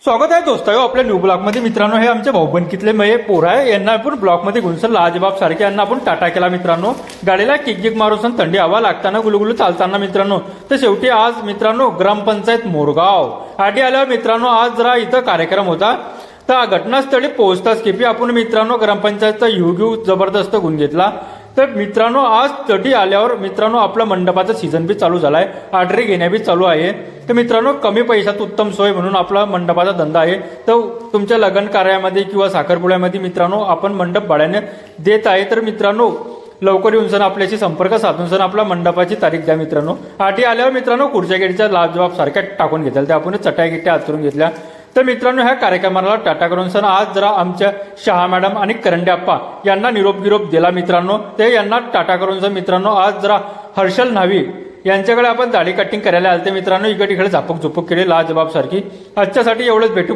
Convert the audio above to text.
स्वागत आहे दोस्तों आपल्या न्यू ब्लॉकमध्ये मित्रांनो. हे आमच्या भाऊबंदकीतले मये पोर आहे. यांना आपण ब्लॉकमध्ये घेऊन सर लाजबाब सारखे यांना आपण टाटा केला मित्रांनो. गाडीला किक मारून थंडी हवा लागताना गुलगुलू चालताना मित्रांनो. तर शेवटी आज मित्रांनो ग्रामपंचायत मोरगाव आधी आल्यावर मित्रांनो आज जरा इथं कार्यक्रम होता. तर घटनास्थळी पोहोचताच केपी आपण मित्रांनो ग्रामपंचायतचा युग जबरदस्त गुण घेतला. तर मित्रांनो आज तटी आल्यावर मित्रांनो आपला मंडपाचा सीझन बी चालू झालाय. ऑर्डरी घेण्या बी चालू आहे. तर मित्रांनो कमी पैशात उत्तम सोय म्हणून आपला मंडपाचा धंदा आहे. तर तुमच्या लग्न कार्यामध्ये किंवा साखरपुड्यामध्ये मित्रांनो आपण मंडप भाड्याने देत आहे. तर मित्रांनो लवकर येऊन सण आपल्याशी संपर्क साधून सण आपल्या मंडपाची तारीख द्या मित्रांनो. आठी आल्यावर मित्रांनो खुर्च्या गेडीच्या लाजवाब सारख्या टाकून घेतल्या. त्या आपण चटाई गिट्ट्या आचरून घेतल्या. तर मित्रांनो ह्या कार्यक्रमाला टाटा करून सण आज जरा आमच्या शहा मॅडम आणि करंडे आप्पा यांना निरोप दिला मित्रांनो. ते यांना टाटा करून सण मित्रांनो आज जरा हर्षल न्हावी यांच्याकडे आपण दाढी कटिंग करायला आलते मित्रांनो. इकडे झापक झुपक केले लाजबाब सारखी. आजच्यासाठी एवढंच भेटू.